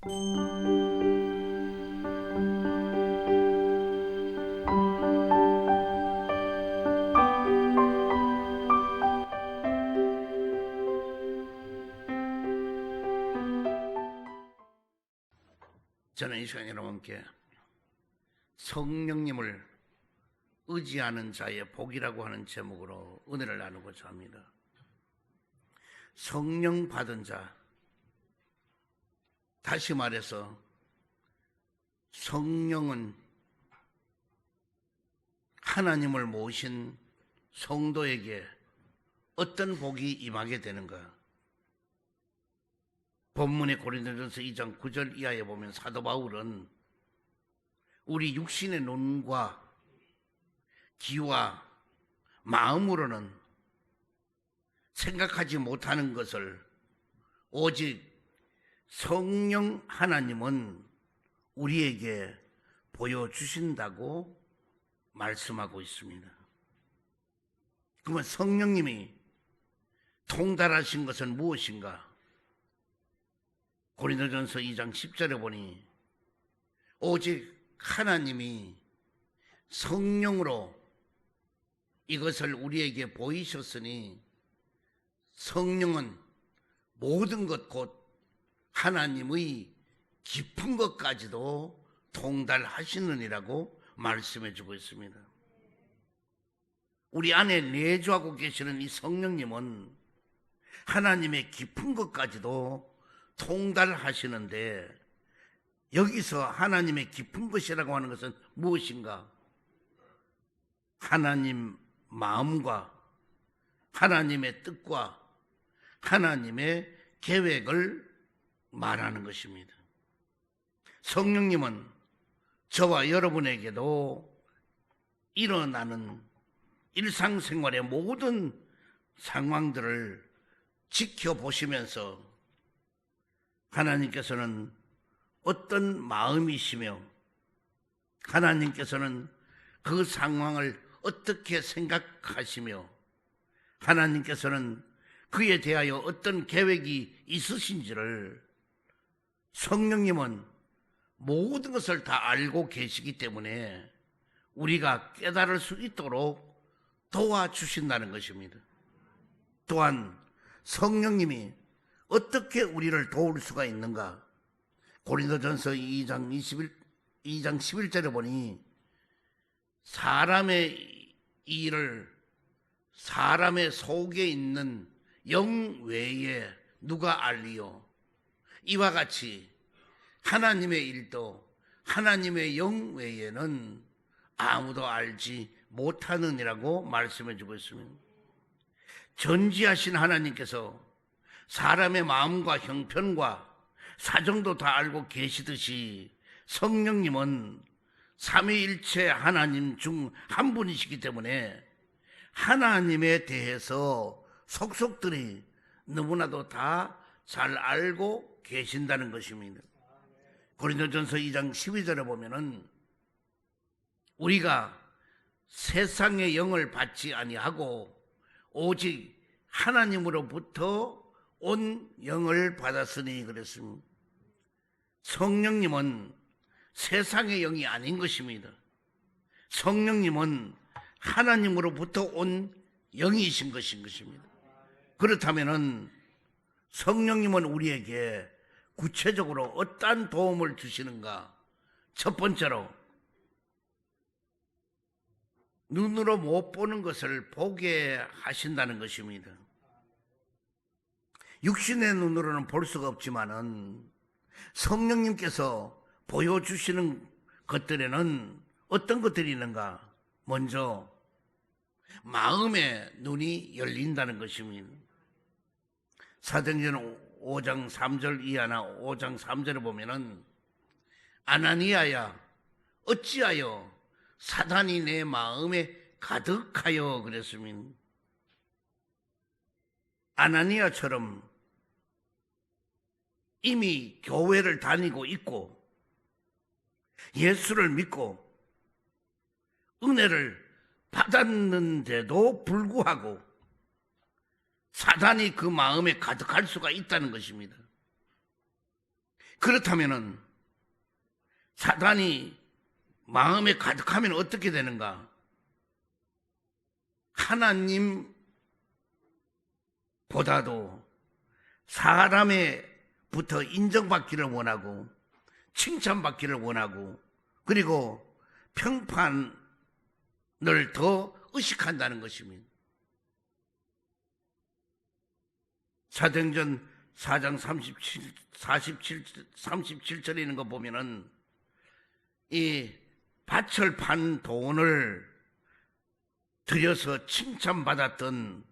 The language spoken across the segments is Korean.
저는 이 시간 여러분께 성령님을 의지하는 자의 복이라고 하는 제목으로 은혜를 나누고자 합니다. 성령 받은 자, 다시 말해서 성령은 하나님을 모신 성도에게 어떤 복이 임하게 되는가? 본문의 고린도전서 2장 9절 이하에 보면 사도 바울은 우리 육신의 눈과 귀와 마음으로는 생각하지 못하는 것을 오직 성령 하나님은 우리에게 보여주신다고 말씀하고 있습니다. 그러면 성령님이 통달하신 것은 무엇인가? 고린도전서 2장 10절에 보니 오직 하나님이 성령으로 이것을 우리에게 보이셨으니 성령은 모든 것 곧 하나님의 깊은 것까지도 통달하시느니라고 말씀해 주고 있습니다. 우리 안에 내주하고 계시는 이 성령님은 하나님의 깊은 것까지도 통달하시는데, 여기서 하나님의 깊은 것이라고 하는 것은 무엇인가? 하나님 마음과 하나님의 뜻과 하나님의 계획을 말하는 것입니다. 성령님은 저와 여러분에게도 일어나는 일상생활의 모든 상황들을 지켜보시면서 하나님께서는 어떤 마음이시며 하나님께서는 그 상황을 어떻게 생각하시며 하나님께서는 그에 대하여 어떤 계획이 있으신지를 성령님은 모든 것을 다 알고 계시기 때문에 우리가 깨달을 수 있도록 도와주신다는 것입니다. 또한 성령님이 어떻게 우리를 도울 수가 있는가? 고린도전서 2장 11절에 보니 사람의 일을 사람의 속에 있는 영 외에 누가 알리요? 이와 같이 하나님의 일도 하나님의 영 외에는 아무도 알지 못하느니라고 말씀해 주고 있습니다. 전지하신 하나님께서 사람의 마음과 형편과 사정도 다 알고 계시듯이 성령님은 삼위일체 하나님 중 한 분이시기 때문에 하나님에 대해서 속속들이 너무나도 다 잘 알고 계신다는 것입니다. 고린도전서 2장 12절에 보면은 우리가 세상의 영을 받지 아니하고 오직 하나님으로부터 온 영을 받았으니 그랬습니다. 성령님은 세상의 영이 아닌 것입니다. 성령님은 하나님으로부터 온 영이신 것입니다. 그렇다면 성령님은 우리에게 구체적으로 어떠한 도움을 주시는가? 첫 번째로 눈으로 못 보는 것을 보게 하신다는 것입니다. 육신의 눈으로는 볼 수가 없지만은 성령님께서 보여주시는 것들에는 어떤 것들이 있는가? 먼저 마음의 눈이 열린다는 것입니다. 사도행전 5장 3절 이하나 5장 3절에 보면은 아나니아야 어찌하여 사단이 내 마음에 가득하여 그랬습니다. 아나니아처럼 이미 교회를 다니고 있고 예수를 믿고 은혜를 받았는데도 불구하고 사단이 그 마음에 가득할 수가 있다는 것입니다. 그렇다면은 사단이 마음에 가득하면 어떻게 되는가? 하나님보다도 사람에부터 인정받기를 원하고 칭찬받기를 원하고 그리고 평판을 더 의식한다는 것입니다. 사도행전 4장 37절에 있는 거 보면은 이 밭을 판 돈을 들여서 칭찬받았던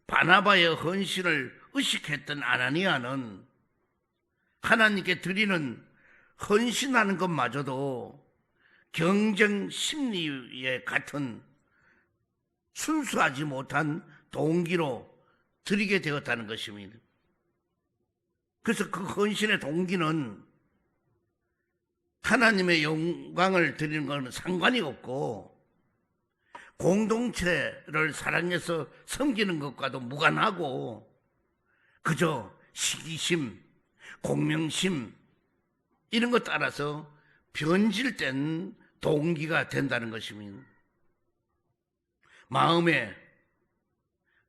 바나바의 헌신을 의식했던 아나니아는 하나님께 드리는 헌신하는 것마저도 경쟁 심리에 같은 순수하지 못한 동기로 드리게 되었다는 것입니다. 그래서 그 헌신의 동기는 하나님의 영광을 드리는 것은 상관이 없고 공동체를 사랑해서 섬기는 것과도 무관하고 그저 시기심, 공명심 이런 것 따라서 변질된 동기가 된다는 것입니다. 마음에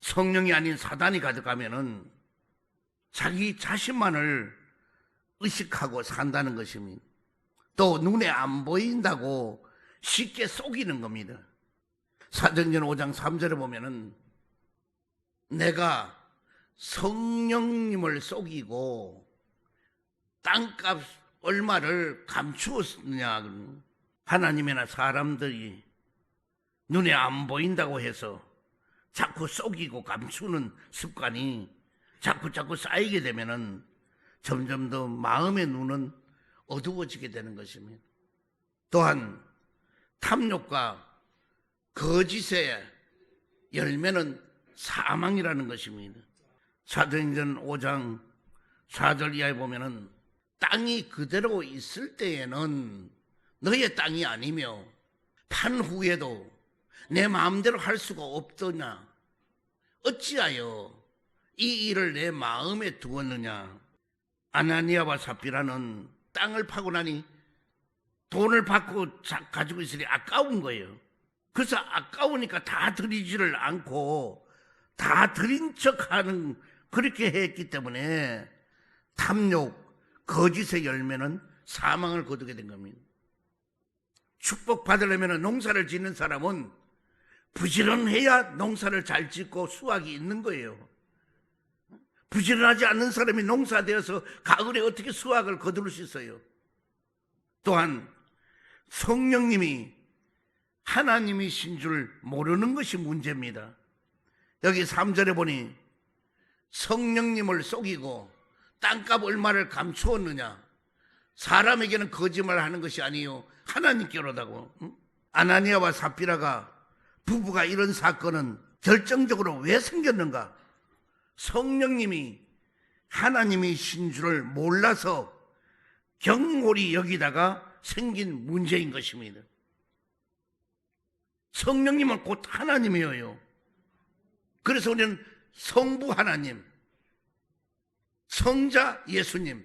성령이 아닌 사단이 가득하면은 자기 자신만을 의식하고 산다는 것입니다. 또 눈에 안 보인다고 쉽게 속이는 겁니다. 사도행전 5장 3절에 보면은 내가 성령님을 속이고 땅값 얼마를 감추었느냐. 하나님이나 사람들이 눈에 안 보인다고 해서 자꾸 속이고 감추는 습관이 자꾸 쌓이게 되면은 점점 더 마음의 눈은 어두워지게 되는 것입니다. 또한 탐욕과 거짓의 열매는 사망이라는 것입니다. 사도행전 5장 4절 이하에 보면은 땅이 그대로 있을 때에는 너의 땅이 아니며 판 후에도 내 마음대로 할 수가 없더냐. 어찌하여 이 일을 내 마음에 두었느냐. 아나니아와 삽비라는 땅을 파고 나니 돈을 받고 가지고 있으니 아까운 거예요. 그래서 아까우니까 다 드리지를 않고 다 드린 척하는 그렇게 했기 때문에 탐욕, 거짓의 열매는 사망을 거두게 된 겁니다. 축복받으려면 농사를 짓는 사람은 부지런해야 농사를 잘 짓고 수확이 있는 거예요. 부지런하지 않는 사람이 농사되어서 가을에 어떻게 수확을 거둘 수 있어요? 또한 성령님이 하나님이신 줄 모르는 것이 문제입니다. 여기 3절에 보니 성령님을 속이고 땅값 얼마를 감추었느냐. 사람에게는 거짓말하는 것이 아니요 하나님께로다고. 아나니아와 삽비라가 부부가 이런 사건은 결정적으로 왜 생겼는가? 성령님이 하나님이신 줄을 몰라서 경홀히 여기다가 생긴 문제인 것입니다. 성령님은 곧 하나님이에요. 그래서 우리는 성부 하나님, 성자 예수님,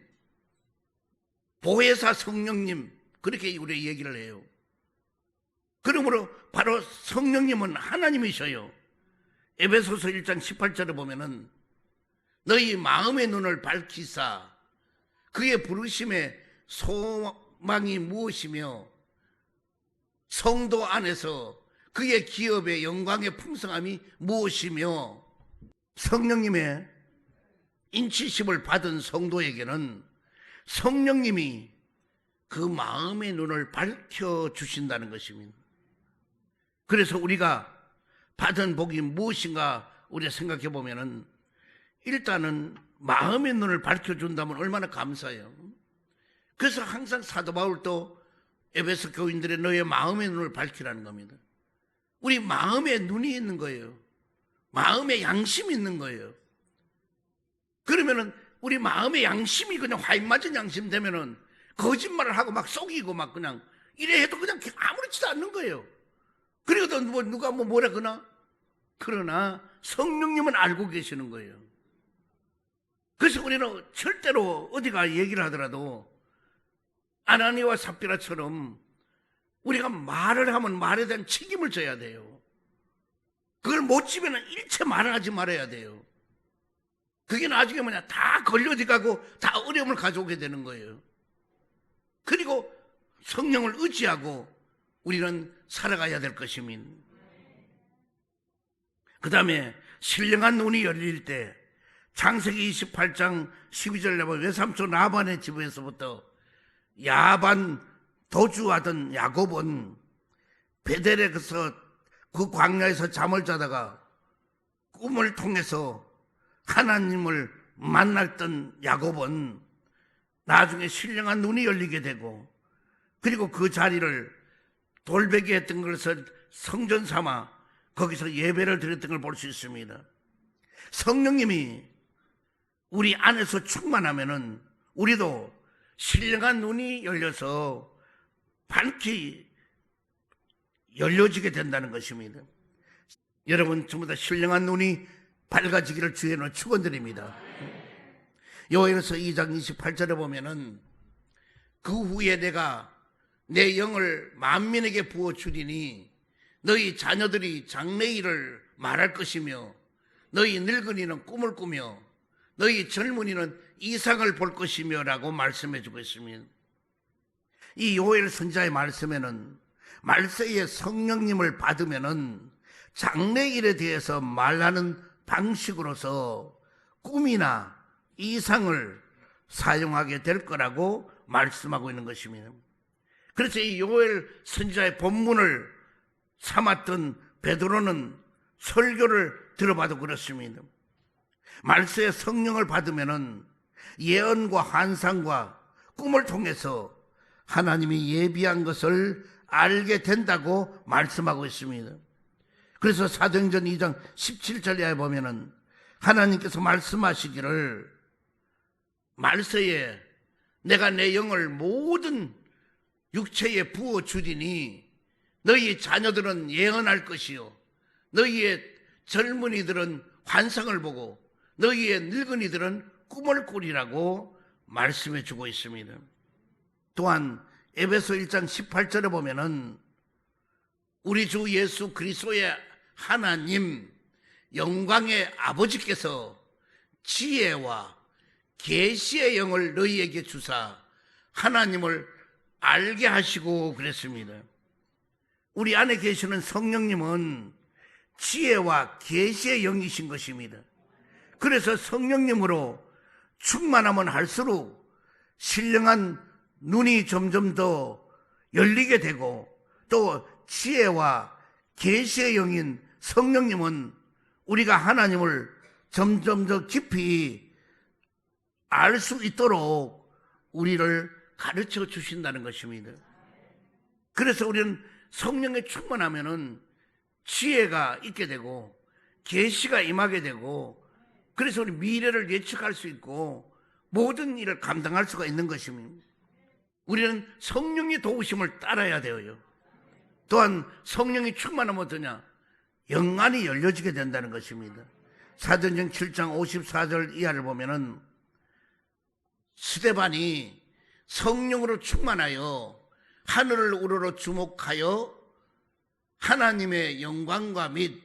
보혜사 성령님 그렇게 우리 얘기를 해요. 그러므로 바로 성령님은 하나님이셔요. 에베소서 1장 18절에 보면은 너희 마음의 눈을 밝히사 그의 부르심의 소망이 무엇이며 성도 안에서 그의 기업의 영광의 풍성함이 무엇이며. 성령님의 인치심을 받은 성도에게는 성령님이 그 마음의 눈을 밝혀주신다는 것입니다. 그래서 우리가 받은 복이 무엇인가 우리가 생각해 보면은 일단은 마음의 눈을 밝혀준다면 얼마나 감사해요. 그래서 항상 사도 바울도 에베소 교인들의 너의 마음의 눈을 밝히라는 겁니다. 우리 마음에 눈이 있는 거예요. 마음에 양심이 있는 거예요. 그러면은 우리 마음의 양심이 그냥 화인맞은 양심 되면은 거짓말을 하고 막 속이고 막 그냥 이래 해도 그냥 아무렇지도 않는 거예요. 그리고 또 누가 뭐라 그러나? 그러나 성령님은 알고 계시는 거예요. 그래서 우리는 절대로 어디가 얘기를 하더라도 아나니와 삽비라처럼 우리가 말을 하면 말에 대한 책임을 져야 돼요. 그걸 못 지면 일체 말을 하지 말아야 돼요. 그게 나중에 다 걸려들어가고 다 어려움을 가져오게 되는 거예요. 그리고 성령을 의지하고 우리는 살아가야 될 것입니다. 그 다음에 신령한 눈이 열릴 때 창세기 28장 12절에 보면 외삼촌 라반의 집에서부터 야반 도주하던 야곱은 베델에서 그 광야에서 잠을 자다가 꿈을 통해서 하나님을 만났던 야곱은 나중에 신령한 눈이 열리게 되고, 그리고 그 자리를 돌베개 했던 것을 성전 삼아 거기서 예배를 드렸던 걸 볼 수 있습니다. 성령님이 우리 안에서 충만하면은 우리도 신령한 눈이 열려서 밝히 열려지게 된다는 것입니다. 여러분 전부 다 신령한 눈이 밝아지기를 주의 이름으로 축원드립니다. 요엘서 2장 28절에 보면은 그 후에 내가 내 영을 만민에게 부어주리니 너희 자녀들이 장래일을 말할 것이며 너희 늙은이는 꿈을 꾸며 너희 젊은이는 이상을 볼 것이며 라고 말씀해 주고 있습니다. 이 요엘 선지자의 말씀에는 말세에 성령님을 받으면은 장래일에 대해서 말하는 방식으로서 꿈이나 이상을 사용하게 될 거라고 말씀하고 있는 것입니다. 그래서 이 요엘 선지자의 본문을 삼았던 베드로는 설교를 들어봐도 그렇습니다. 말세에 성령을 받으면은 예언과 환상과 꿈을 통해서 하나님이 예비한 것을 알게 된다고 말씀하고 있습니다. 그래서 사도행전 2장 17절에 보면은 하나님께서 말씀하시기를 말세에 내가 내 영을 모든 육체에 부어주리니 너희 자녀들은 예언할 것이요 너희의 젊은이들은 환상을 보고 너희의 늙은이들은 꿈을 꾸리라고 말씀해 주고 있습니다. 또한 에베소 1장 18절에 보면은 우리 주 예수 그리스도의 하나님 영광의 아버지께서 지혜와 계시의 영을 너희에게 주사 하나님을 알게 하시고 그랬습니다. 우리 안에 계시는 성령님은 지혜와 계시의 영이신 것입니다. 그래서 성령님으로 충만하면 할수록 신령한 눈이 점점 더 열리게 되고 또 지혜와 계시의 영인 성령님은 우리가 하나님을 점점 더 깊이 알 수 있도록 우리를 가르쳐 주신다는 것입니다. 그래서 우리는 성령에 충만하면은 지혜가 있게 되고 계시가 임하게 되고 그래서 우리 미래를 예측할 수 있고 모든 일을 감당할 수가 있는 것입니다. 우리는 성령의 도우심을 따라야 되어요. 또한 성령이 충만하면 어떠냐? 영안이 열려지게 된다는 것입니다. 사도행전 7장 54절 이하를 보면은 스데반이 성령으로 충만하여 하늘을 우러러 주목하여 하나님의 영광과 및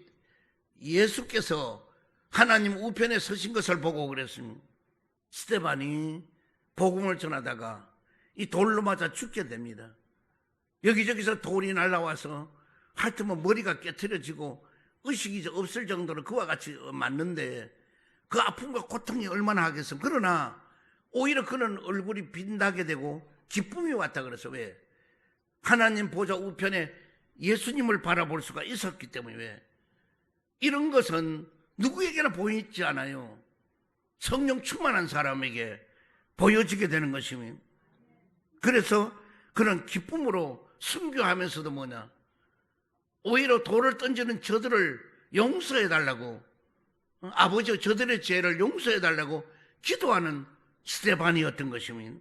예수께서 하나님 우편에 서신 것을 보고 그랬습니다. 스데반이 복음을 전하다가 이 돌로 맞아 죽게 됩니다. 여기저기서 돌이 날라와서 하여튼 머리가 깨트려지고 의식이 없을 정도로 그와 같이 맞는데 그 아픔과 고통이 얼마나 하겠어. 그러나 오히려 그는 얼굴이 빛나게 되고 기쁨이 왔다 그래서 왜? 하나님 보좌 우편에 예수님을 바라볼 수가 있었기 때문에. 왜? 이런 것은 누구에게나 보이지 않아요. 성령 충만한 사람에게 보여지게 되는 것입니다. 그래서 그런 기쁨으로 순교하면서도 뭐냐? 오히려 돌을 던지는 저들을 용서해달라고, 아버지 저들의 죄를 용서해달라고 기도하는 스데반이었던 것입니다.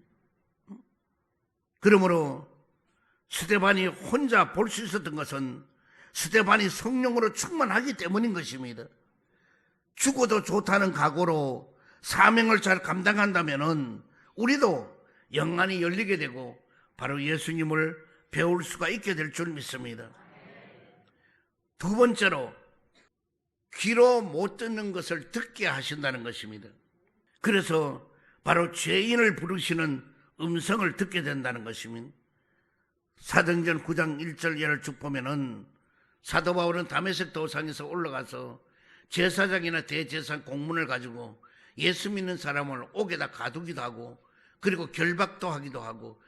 그러므로 스데반이 혼자 볼 수 있었던 것은 스데반이 성령으로 충만하기 때문인 것입니다. 죽어도 좋다는 각오로 사명을 잘 감당한다면은 우리도 영안이 열리게 되고 바로 예수님을 배울 수가 있게 될 줄 믿습니다. 두 번째로 귀로 못 듣는 것을 듣게 하신다는 것입니다. 그래서 바로 죄인을 부르시는 음성을 듣게 된다는 것입니다. 사도행전 9장 1절 예를 쭉 보면은 사도 바울은 다메섹 도상에서 올라가서 제사장이나 대제사장 공문을 가지고 예수 믿는 사람을 옥에다 가두기도 하고, 그리고 결박도 하기도 하고,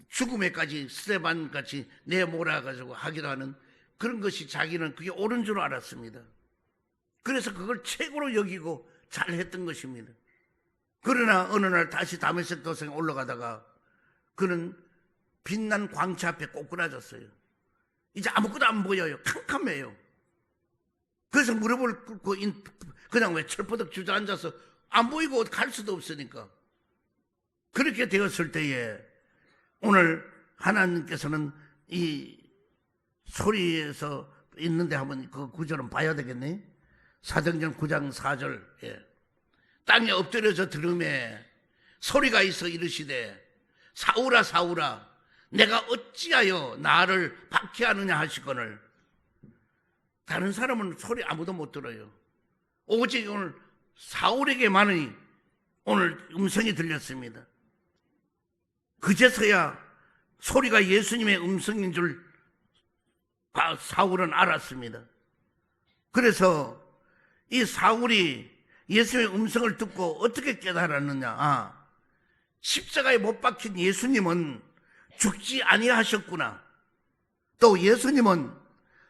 죽음에까지 스데반같이 내몰아가지고 하기도 하는 그런 것이 자기는 그게 옳은 줄 알았습니다. 그래서 그걸 최고로 여기고 잘했던 것입니다. 그러나 어느 날 다시 다메섹 도상에 올라가다가 그는 빛난 광채 앞에 꼬꾸라졌어요. 이제 아무것도 안 보여요. 캄캄해요. 그래서 무릎을 꿇고 그냥 왜 철퍼덕 주저앉아서 안 보이고 갈 수도 없으니까. 그렇게 되었을 때에 오늘 하나님께서는 이 소리에서 있는데 한번 그 구절은 봐야 되겠네. 사도행전 9장 4절. 땅에 엎드려져 들음에 소리가 있어 이르시되 사울아 사울아 내가 어찌하여 나를 박해하느냐 하시거늘. 다른 사람은 소리 아무도 못 들어요. 오직 오늘 사울에게만이 오늘 음성이 들렸습니다. 그제서야 소리가 예수님의 음성인 줄 사울은 알았습니다. 그래서 이 사울이 예수님의 음성을 듣고 어떻게 깨달았느냐. 십자가에 못 박힌 예수님은 죽지 아니하셨구나. 또 예수님은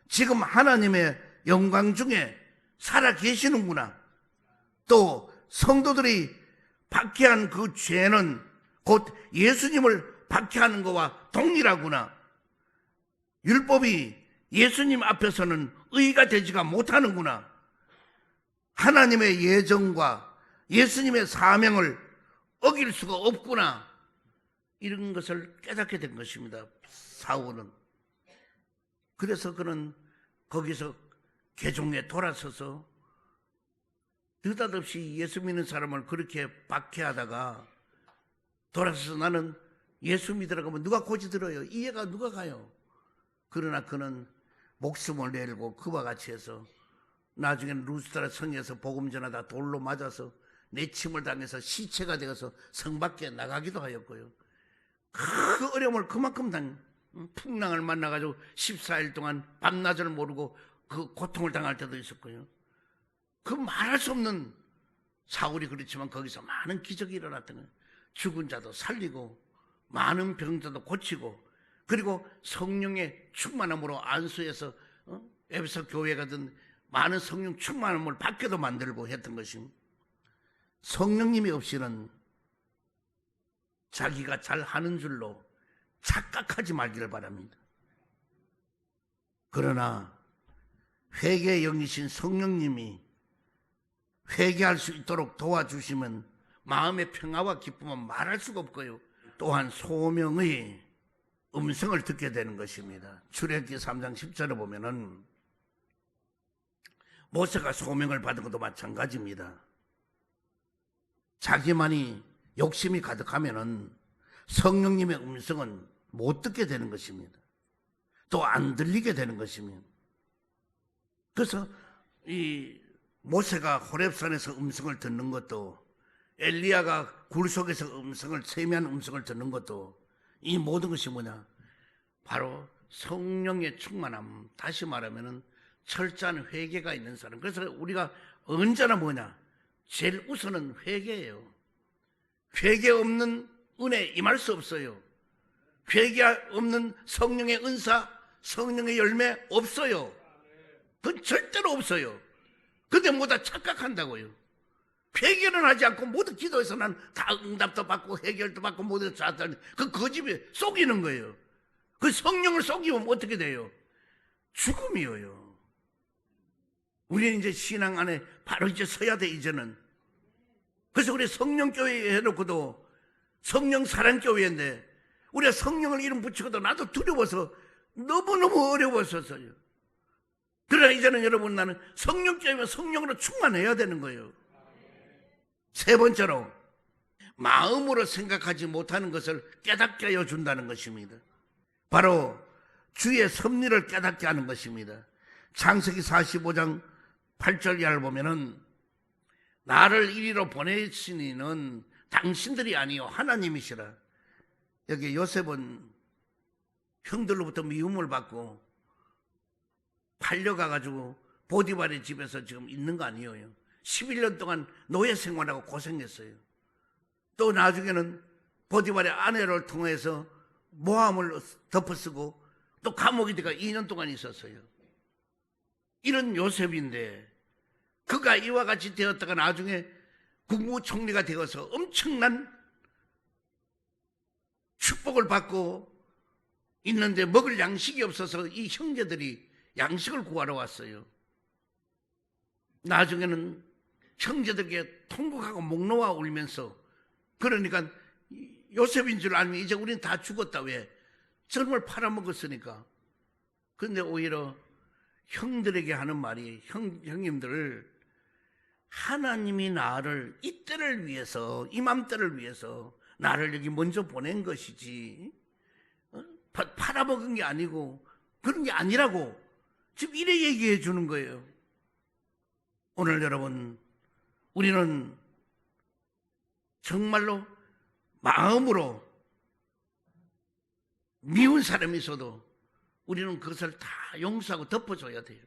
지금 하나님의 영광 중에 살아 계시는구나. 또 성도들이 박해한 그 죄는 곧 예수님을 박해하는 것과 동일하구나. 율법이 예수님 앞에서는 의가 되지가 못하는구나. 하나님의 예정과 예수님의 사명을 어길 수가 없구나. 이런 것을 깨닫게 된 것입니다. 사울은. 그래서 그는 거기서 개종에 돌아서서 느닷없이 예수 믿는 사람을 그렇게 박해하다가 돌아서서 나는 예수 믿으라고 하면 누가 고지 들어요? 이해가 누가 가요? 그러나 그는 목숨을 내리고 그와 같이 해서 나중에는 루스드라 성에서 복음 전하다 돌로 맞아서 내침을 당해서 시체가 되어서 성 밖에 나가기도 하였고요. 그 어려움을 그만큼 풍랑을 만나가지고 14일 동안 밤낮을 모르고 그 고통을 당할 때도 있었고요. 그 말할 수 없는 사울이 그렇지만 거기서 많은 기적이 일어났던 거예요. 죽은 자도 살리고 많은 병자도 고치고, 그리고 성령의 충만함으로 안수해서 에베소 교회 가든 많은 성령 충만함을 받게도 만들고 했던 것입니다. 성령님이 없이는 자기가 잘하는 줄로 착각하지 말기를 바랍니다. 그러나 회개의 영이신 성령님이 회개할 수 있도록 도와주시면 마음의 평화와 기쁨은 말할 수가 없고요. 또한 소명의 음성을 듣게 되는 것입니다. 출애굽기 3장 10절에 보면은 모세가 소명을 받은 것도 마찬가지입니다. 자기만이 욕심이 가득하면은 성령님의 음성은 못 듣게 되는 것입니다. 또 안 들리게 되는 것입니다. 그래서 이 모세가 호렙산에서 음성을 듣는 것도, 엘리야가 굴 속에서 세미한 음성을 듣는 것도, 이 모든 것이 뭐냐? 바로 성령의 충만함, 다시 말하면은 철저한 회개가 있는 사람. 그래서 우리가 언제나 뭐냐? 제일 우선은 회개예요. 회개 없는 은혜 임할 수 없어요. 회개 없는 성령의 은사, 성령의 열매 없어요. 그건 절대로 없어요. 근데 뭐다 착각한다고요. 회개는 하지 않고 모두 기도해서 난 다 응답도 받고 해결도 받고 모두 다 그 거짓에 속이는 거예요. 그 성령을 속이면 어떻게 돼요? 죽음이에요. 우리는 이제 신앙 안에 바로 이제 서야 돼, 이제는. 그래서 우리 성령교회 해놓고도 성령 사랑교회인데 우리가 성령을 이름 붙이고도 나도 두려워서 너무너무 어려웠었어요. 그러나 이제는 여러분, 나는 성령교회면 성령으로 충만해야 되는 거예요. 세 번째로 마음으로 생각하지 못하는 것을 깨닫게 하여 준다는 것입니다. 바로 주의 섭리를 깨닫게 하는 것입니다. 창세기 45장 8절 이하를 보면은 나를 이리로 보내시니는 당신들이 아니요 하나님이시라. 여기 요셉은 형들로부터 미움을 받고 팔려가가지고 보디발의 집에서 지금 있는 거 아니에요. 11년 동안 노예 생활하고 고생했어요. 또 나중에는 보디발의 아내를 통해서 모함을 덮어쓰고 또 감옥에 들어가 2년 동안 있었어요. 이런 요셉인데 그가 이와 같이 되었다가 나중에 국무총리가 되어서 엄청난 축복을 받고 있는데 먹을 양식이 없어서 이 형제들이 양식을 구하러 왔어요. 나중에는 형제들에게 통곡하고 목 놓아 울면서, 그러니까 요셉인 줄 알면 이제 우리는 다 죽었다. 왜? 젊을 팔아먹었으니까. 그런데 오히려 형들에게 하는 말이, 형님들, 하나님이 나를 이때를 위해서, 이맘때를 위해서 나를 여기 먼저 보낸 것이지 팔아먹은 게 아니고 그런 게 아니라고 지금 이래 얘기해 주는 거예요. 오늘 여러분, 우리는 정말로 마음으로 미운 사람이 있어도 우리는 그것을 다 용서하고 덮어줘야 돼요.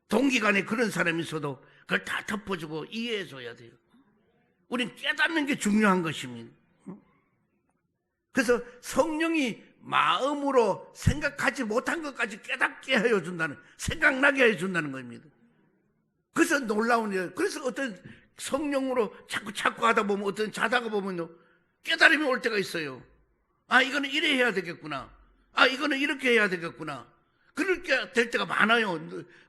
동기간에 그런 사람이 있어도 그걸 다 덮어주고 이해해줘야 돼요. 우리는 깨닫는 게 중요한 것입니다. 그래서 성령이 마음으로 생각하지 못한 것까지 깨닫게 해준다는, 생각나게 해준다는 겁니다. 그래서 놀라운 일이에요. 그래서 어떤 성령으로 자꾸 하다 보면, 어떤 자다가 보면요, 깨달음이 올 때가 있어요. 아, 이거는 이래 해야 되겠구나. 아, 이거는 이렇게 해야 되겠구나. 그렇게 될 때가 많아요.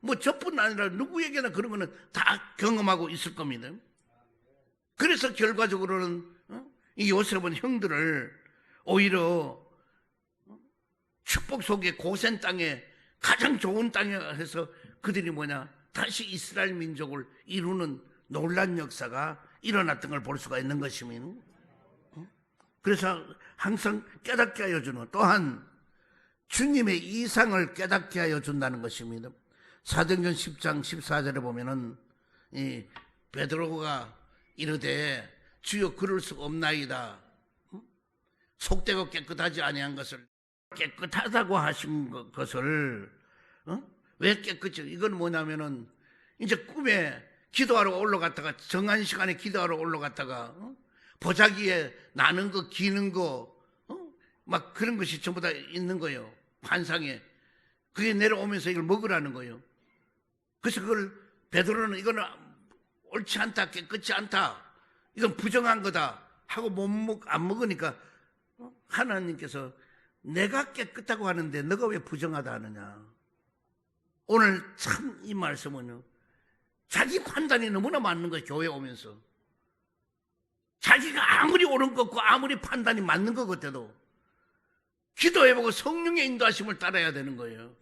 뭐 저뿐 아니라 누구에게나 그런 거는 다 경험하고 있을 겁니다. 그래서 결과적으로는 이 요셉은 형들을 오히려 축복 속에 고센 땅에, 가장 좋은 땅에 해서 그들이 다시 이스라엘 민족을 이루는 놀란 역사가 일어났던 걸 볼 수가 있는 것입니다. 그래서 항상 깨닫게 하여 주는, 또한 주님의 이상을 깨닫게 하여 준다는 것입니다. 사도행전 10장 14절에 보면은 이 베드로가 이르되 주여 그럴 수 없나이다. 속되고 깨끗하지 아니한 것을 깨끗하다고 하신 것을 왜 깨끗해요? 이건 뭐냐면은 이제 꿈에 기도하러 올라갔다가, 정한 시간에 기도하러 올라갔다가 보자기에 나는 거, 기는 거, 막 그런 것이 전부 다 있는 거예요. 환상에. 그게 내려오면서 이걸 먹으라는 거예요. 그래서 그걸 베드로는 이거는 옳지 않다, 깨끗지 않다, 이건 부정한 거다 하고 안 먹으니까 하나님께서 내가 깨끗하고 하는데 너가 왜 부정하다 하느냐. 오늘 참 이 말씀은요, 자기 판단이 너무나 맞는 거예요. 교회 오면서 자기가 아무리 옳은 것 같고 아무리 판단이 맞는 것 같아도 기도해보고 성령의 인도하심을 따라야 되는 거예요.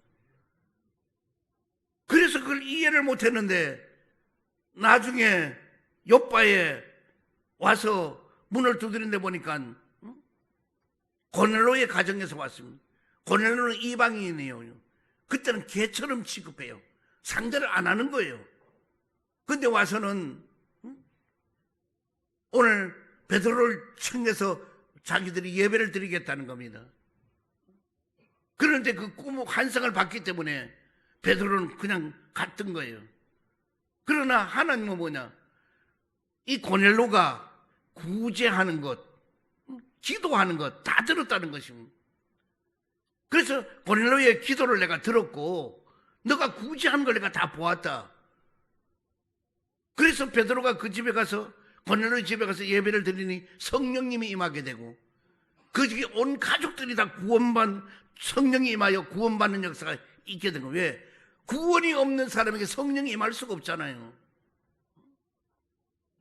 그래서 그걸 이해를 못했는데 나중에 욥바에 와서 문을 두드린데 보니까 고넬로의 가정에서 왔습니다. 고넬로는 이방인이에요. 그때는 개처럼 취급해요. 상대를 안 하는 거예요. 근데 와서는 오늘 베드로를 청해서 자기들이 예배를 드리겠다는 겁니다. 그런데 그 꿈, 환상을 봤기 때문에 베드로는 그냥 갔던 거예요. 그러나 하나님은 뭐냐, 이 고넬로가 구제하는 것, 기도하는 것 다 들었다는 것입니다. 그래서 고넬로의 기도를 내가 들었고 너가 구제하는 걸 내가 다 보았다. 그래서 베드로가 그 집에 가서, 고넬로의 집에 가서 예배를 드리니 성령님이 임하게 되고 그 집에 온 가족들이 다 성령이 임하여 구원받는 역사가 있게 된 거예요. 왜? 구원이 없는 사람에게 성령이 임할 수가 없잖아요.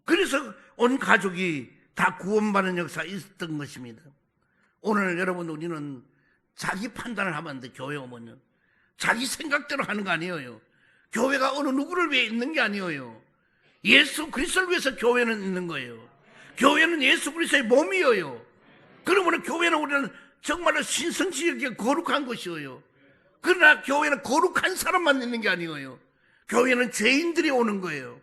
그래서 온 가족이 다 구원받는 역사가 있었던 것입니다. 오늘 여러분, 우리는 자기 판단을 하면 안 돼. 교회 오면요, 자기 생각대로 하는 거 아니에요. 교회가 어느 누구를 위해 있는 게 아니에요. 예수 그리스도를 위해서 교회는 있는 거예요. 교회는 예수 그리스도의 몸이에요. 그러면 교회는 우리는 정말로 신성스럽게 거룩한 것이에요. 그러나 교회는 거룩한 사람만 있는 게 아니에요. 교회는 죄인들이 오는 거예요.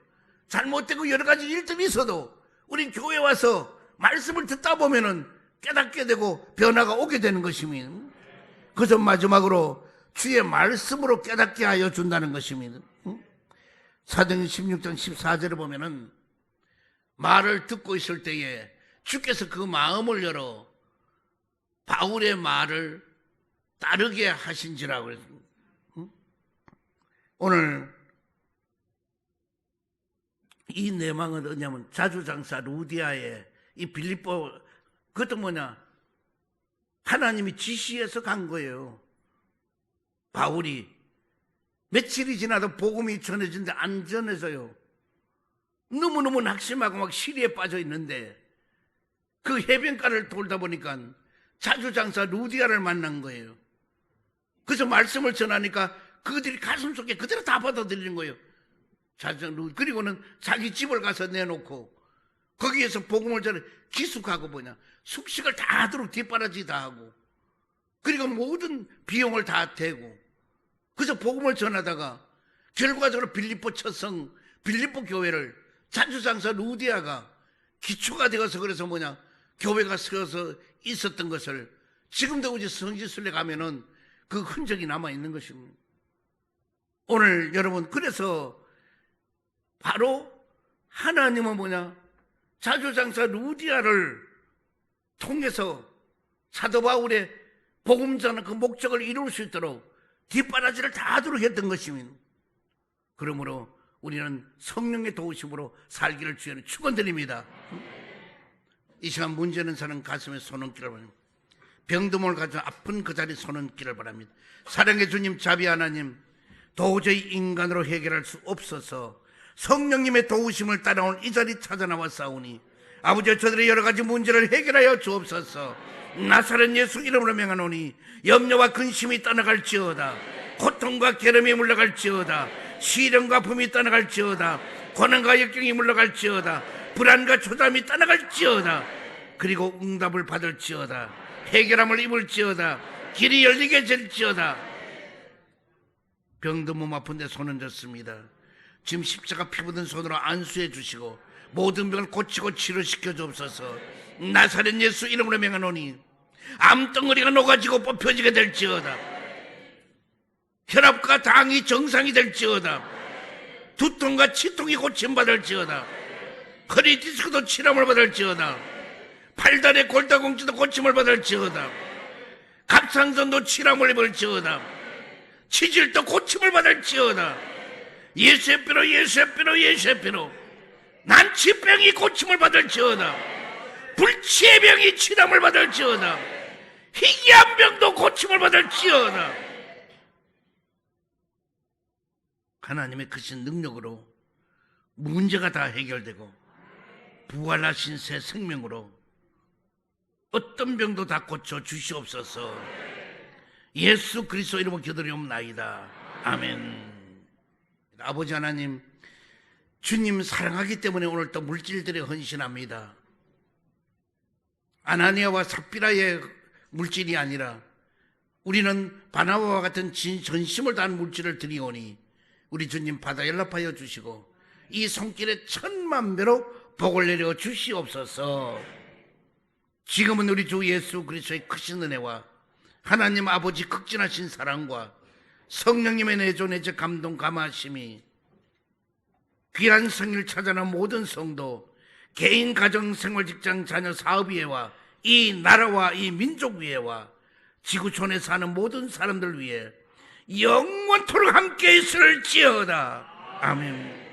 잘못되고 여러 가지 일들이 있어도 우리 교회 와서 말씀을 듣다 보면은 깨닫게 되고 변화가 오게 되는 것입니다. 그래서 마지막으로 주의 말씀으로 깨닫게 하여 준다는 것입니다. 사도행전 16장 14절에 보면은 말을 듣고 있을 때에 주께서 그 마음을 열어 바울의 말을 따르게 하신지라고 그랬습니다. 오늘 이 내망은 뭐냐면 자주장사 루디아의 이 빌립보, 그것도 뭐냐, 하나님이 지시해서 간 거예요. 바울이 며칠이 지나도 복음이 전해진데 안 전해져요. 너무너무 낙심하고 막 시리에 빠져 있는데 그 해변가를 돌다 보니까 자주장사 루디아를 만난 거예요. 그래서 말씀을 전하니까 그들이 가슴속에 그대로 다 받아들이는 거예요. 그리고는 자기 집을 가서 내놓고 거기에서 복음을 전해 기숙하고 뭐냐, 숙식을 다 하도록 뒷바라지 다 하고, 그리고 모든 비용을 다 대고, 그래서 복음을 전하다가 결과적으로 빌립보 첫성 빌립보 교회를 자주장사 루디아가 기초가 되어서, 그래서 뭐냐, 교회가 서서 있었던 것을 지금도 우리 성지순례 가면은 그 흔적이 남아 있는 것입니다. 오늘 여러분, 그래서 바로 하나님은 뭐냐, 자주장사 루디아를 통해서 사도 바울의 복음 전하는 그 목적을 이룰 수 있도록 뒷바라지를 다 하도록 했던 것입니다. 그러므로 우리는 성령의 도우심으로 살기를 주여는 축원드립니다. 이 시간 문제는 사는 가슴에 손 얹기를 바랍니다. 병드물 가져 아픈 그 자리 손 얹기를 바랍니다. 사랑의 주님, 자비 하나님, 도저히 인간으로 해결할 수 없어서 성령님의 도우심을 따라온 이 자리 찾아 나왔사오니 아버지, 저들의 여러 가지 문제를 해결하여 주옵소서. 나사렛 예수 이름으로 명하노니 염려와 근심이 떠나갈지어다. 고통과 괴로움이 물러갈지어다. 시련과 아픔이 떠나갈지어다. 고난과 역경이 물러갈지어다. 불안과 초담이 떠나갈지어다. 그리고 응답을 받을지어다. 해결함을 입을지어다. 길이 열리게 될지어다. 병든 몸 아픈데 손 얹었습니다. 지금 십자가 피 묻은 손으로 안수해 주시고 모든 병을 고치고 치료시켜 주옵소서. 나사렛 예수 이름으로 명하노니 암덩어리가 녹아지고 뽑혀지게 될지어다. 혈압과 당이 정상이 될지어다. 두통과 치통이 고침받을지어다. 허리 디스크도 치료를 받을지어다. 팔다리 골다공증도 고침을 받을지어다. 갑상선도 치료를 입을지어다. 치질도 고침을 받을지어다. 예수의 피로 예수의 피로 예수의 피로 난치병이 고침을 받을지어다. 불치의 병이 치료를 받을지어다. 희귀한 병도 고침을 받을지어다. 하나님의 크신 능력으로 문제가 다 해결되고 부활하신 새 생명으로 어떤 병도 다 고쳐 주시옵소서. 예수 그리스도 이름으로 기도드리옵나이다. 아멘. 아버지 하나님, 주님 사랑하기 때문에 오늘 또 물질들에 헌신합니다. 아나니아와 삽비라의 물질이 아니라 우리는 바나바와 같은 전심을 다한 물질을 드리오니 우리 주님 받아 연락하여 주시고 이 손길에 10,000,000배로 복을 내려 주시옵소서. 지금은 우리 주 예수 그리스도의 크신 은혜와 하나님 아버지 극진하신 사랑과 성령님의 내조 내적 감동 감화심이 귀한 성일 찾아난 모든 성도, 개인 가정 생활 직장 자녀 사업 위에와 이 나라와 이 민족 위에와 지구촌에 사는 모든 사람들 위해 영원토록 함께 있을지어다. 아멘.